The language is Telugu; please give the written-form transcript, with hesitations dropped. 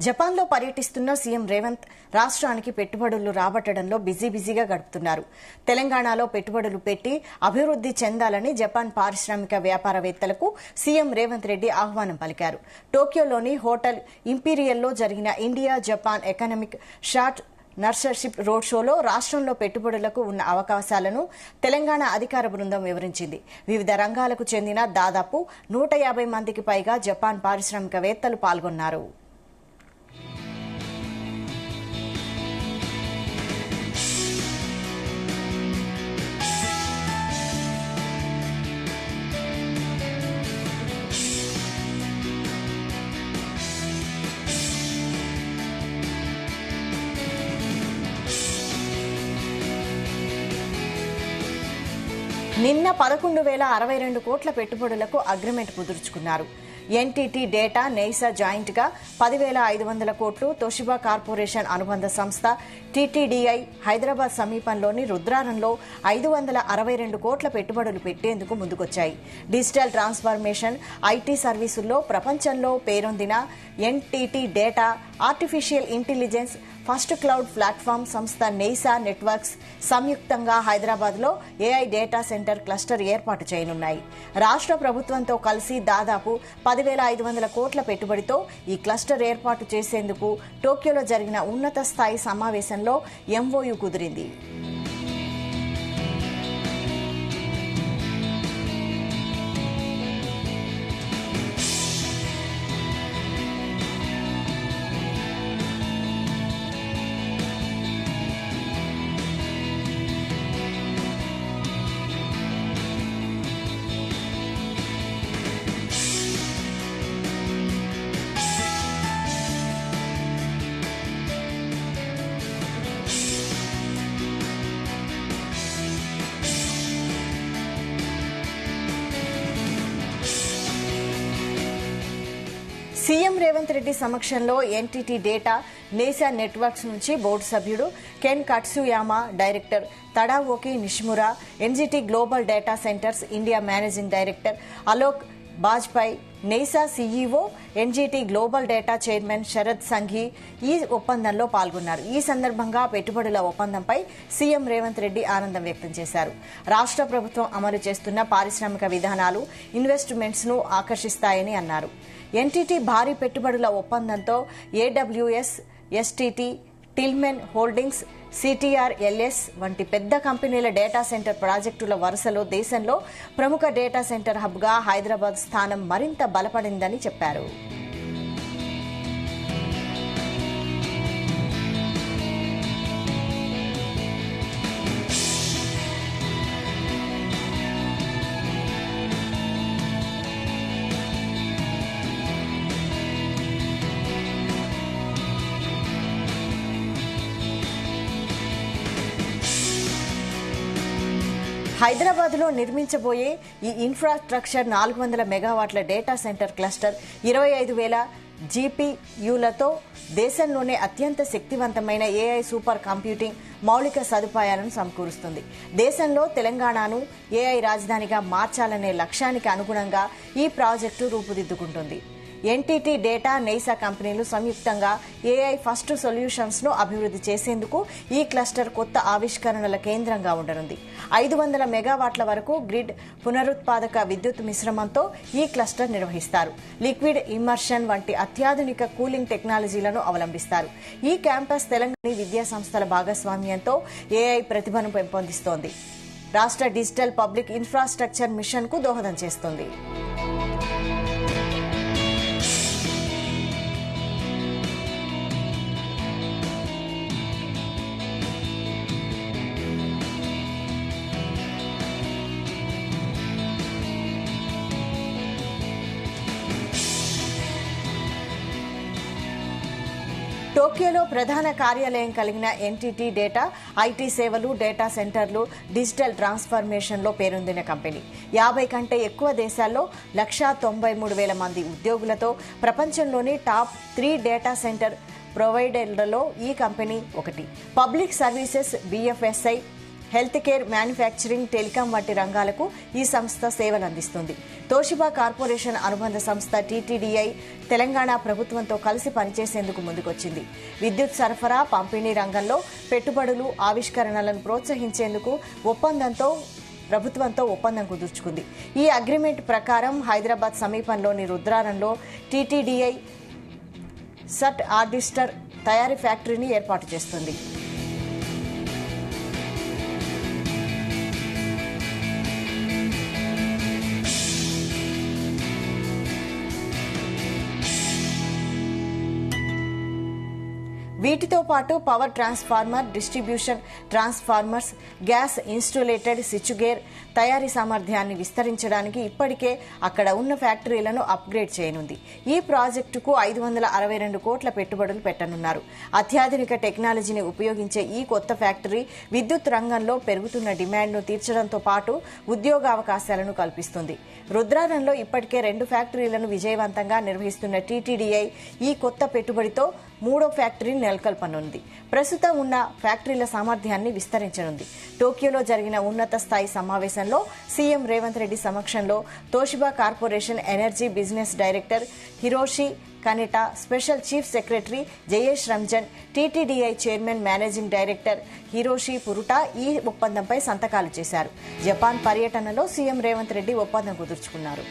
జపాన్లో పర్యటిస్తున్న సీఎం రేవంత్ రాష్ట్రానికి పెట్టుబడులు రాబట్టడంలో బిజీగా గడుపుతున్నారు. తెలంగాణలో పెట్టుబడులు పెట్టి అభివృద్ది చెందాలని జపాన్ పారిశ్రామిక వ్యాపారవేత్తలకు సీఎం రేవంత్ రెడ్డి ఆహ్వానం పలికారు. టోక్యోలోని హోటల్ ఇంపీరియల్లో జరిగిన ఇండియా జపాన్ ఎకనామిక్ షార్ట్ నర్సర్షిప్ రోడ్ షోలో రాష్ట్రంలో పెట్టుబడులకు ఉన్న అవకాశాలను తెలంగాణ అధికార బృందం వివరించింది. వివిధ రంగాలకు చెందిన దాదాపు 150 మందికి పైగా జపాన్ పారిశ్రామికవేత్తలు పాల్గొన్నారు. నిన్న 11,062 కోట్ల పెట్టుబడులకు అగ్రిమెంట్ కుదుర్చుకున్నారు. ఎన్టీటీ డేటా, నెయిసా జాయింట్ గా 10,500 కోట్లు, తోషిబా కార్పొరేషన్ అనుబంధ సంస్థ టీటీడీఐ హైదరాబాద్ సమీపంలోని రుద్రారంలో 562 కోట్ల పెట్టుబడులు పెట్టేందుకు ముందుకొచ్చాయి. డిజిటల్ ట్రాన్స్ఫర్మేషన్, ఐటీ సర్వీసుల్లో ప్రపంచంలో పేరొందిన NTT data, artificial intelligence first cloud platform సంస్థ నెయిసా నెట్వర్క్స్ సంయుక్తంగా హైదరాబాద్లో ఏఐ డేటా సెంటర్ క్లస్టర్ ఏర్పాటు చేయనున్నాయి. రాష్ట్ర ప్రభుత్వంతో కలిసి దాదాపు 10,500 కోట్ల పెట్టుబడితో ఈ క్లస్టర్ ఏర్పాటు చేసేందుకు టోక్యోలో జరిగిన ఉన్నత స్థాయి సమావేశంలో ఎంఓయూ కుదిరింది. సీఎం రేవంత్ రెడ్డి సమక్షంలో ఎన్టీటీ డేటా, నెయిసా నెట్వర్క్స్ నుంచి బోర్డు సభ్యుడు Ken Katsuyama, director Tadaoki Nishimura, NTT global data centres India managing director Alok Bajpai, Neysa CEO, NTT global data chairman Sharad Sanghi ఈ ఒప్పందంలో పాల్గొన్నారు. ఈ సందర్భంగా పెట్టుబడుల ఒప్పందంపై సీఎం రేవంత్ రెడ్డి ఆనందం వ్యక్తం చేశారు. రాష్ట్ర ప్రభుత్వం అమలు చేస్తున్న పారిశ్రామిక విధానాలు ఇన్వెస్ట్మెంట్స్ ను ఆకర్షిస్తాయని అన్నారు. ఎన్టీటీ భారీ పెట్టుబడుల ఒప్పందంతో ఏడబ్ల్యూఎస్, ఎస్టీటీ, టిల్మెన్ హోల్డింగ్స్, సిటీఆర్ఎల్ఎస్ వంటి పెద్ద కంపెనీల డేటా సెంటర్ ప్రాజెక్టుల వరుసలో దేశంలో ప్రముఖ డేటా సెంటర్ హబ్గా హైదరాబాద్ స్థానం మరింత బలపడిందని చెప్పారు. హైదరాబాద్లో నిర్మించబోయే ఈ ఇన్ఫ్రాస్ట్రక్చర్ 400 మెగావాట్ల డేటా సెంటర్ క్లస్టర్ 25,000 జీపీయూలతో దేశంలోనే అత్యంత శక్తివంతమైన ఏఐ సూపర్ కంప్యూటింగ్ మౌలిక సదుపాయాలను సమకూరుస్తుంది. దేశంలో తెలంగాణను ఏఐ రాజధానిగా మార్చాలనే లక్ష్యానికి అనుగుణంగా ఈ ప్రాజెక్టు రూపుదిద్దుకుంటుంది. ఎన్టీటీ డేటా, నెయిసా కంపెనీలు సంయుక్తంగా ఏఐ ఫస్ట్ సొల్యూషన్స్ ను అభివృద్ది చేసేందుకు ఈ క్లస్టర్ కొత్త ఆవిష్కరణల కేంద్రంగా ఉండనుంది. 500 మెగావాట్ల వరకు గ్రిడ్ పునరుత్పాదక విద్యుత్ మిశ్రమంతో ఈ క్లస్టర్ నిర్వహిస్తారు. లిక్విడ్ ఇమ్మర్షన్ వంటి అత్యాధునిక కూలింగ్ టెక్నాలజీలను అవలంబిస్తారు. ఈ క్యాంపస్ తెలంగాణ విద్యా సంస్థల భాగస్వామ్యంతో ఏఐ ప్రతిభను పెంపొందిస్తోంది. రాష్ట్ర డిజిటల్ పబ్లిక్ ఇన్ఫ్రాస్ట్రక్చర్ మిషన్ కు దోహదం చేస్తుంది. టోక్యోలో ప్రధాన కార్యాలయం కలిగిన ఎన్టీటీ డేటా, ఐటీ సేవలు, డేటా సెంటర్లు, డిజిటల్ ట్రాన్స్ఫర్మేషన్లో పేరొందిన కంపెనీ. 50 కంటే ఎక్కువ దేశాల్లో 193,000 మంది ఉద్యోగులతో ప్రపంచంలోని టాప్ 3 డేటా సెంటర్ ప్రొవైడర్లలో ఈ కంపెనీ ఒకటి. Public services, BFSI, health care, manufacturing, telecom వంటి రంగాలకు ఈ సంస్థ సేవలు అందిస్తుంది. తోషిబా కార్పొరేషన్ అనుబంధ సంస్థ టీటీడీఐ తెలంగాణ ప్రభుత్వంతో కలిసి పనిచేసేందుకు ముందుకొచ్చింది. విద్యుత్ సరఫరా, పంపిణీ రంగంలో పెట్టుబడులు, ఆవిష్కరణలను ప్రోత్సహించేందుకు ప్రభుత్వంతో ఒప్పందం కుదుర్చుకుంది. ఈ అగ్రిమెంట్ ప్రకారం హైదరాబాద్ సమీపంలోని రుద్రారంలో టీటీడీఐ సట్ ఆర్డిస్టర్ తయారీ ఫ్యాక్టరీని ఏర్పాటు చేస్తుంది. వీటితో పాటు power transformer, distribution transformers, gas insulated switchgear తయారీ సామర్థ్యాన్ని విస్తరించడానికి ఇప్పటికే అక్కడ ఉన్న ఫ్యాక్టరీలను అప్గ్రేడ్ చేయనుంది. ఈ ప్రాజెక్టుకు 562 కోట్ల పెట్టుబడులు పెట్టనున్నారు. అత్యాధునిక టెక్నాలజీని ఉపయోగించే ఈ కొత్త ఫ్యాక్టరీ విద్యుత్ రంగంలో పెరుగుతున్న డిమాండ్ను తీర్చడంతో పాటు ఉద్యోగావకాశాలను కల్పిస్తుంది. రుద్రారంలో ఇప్పటికే 2 ఫ్యాక్టరీలను విజయవంతంగా నిర్వహిస్తున్న టీటీడీఐ ఈ కొత్త పెట్టుబడితో 3వ ఫ్యాక్టరీని నెలకొల్పనుంది. ప్రస్తుతం ఉన్న ఫ్యాక్టరీల సామర్థ్యాన్ని విస్తరించనుంది. టోక్యోలో జరిగిన ఉన్నత స్థాయి సమావేశంలో సీఎం రేవంత్ రెడ్డి సమక్షంలో Toshiba corporation energy business director Hiroshi Kaneta, special chief secretary Jayesh Ranjan, TTDI chairman managing director Hiroshi Furuta ఈ ఒప్పందంపై సంతకాలు చేశారు. జపాన్ పర్యటనలో సీఎం రేవంత్ రెడ్డి ఒప్పందం కుదుర్చుకున్నారు.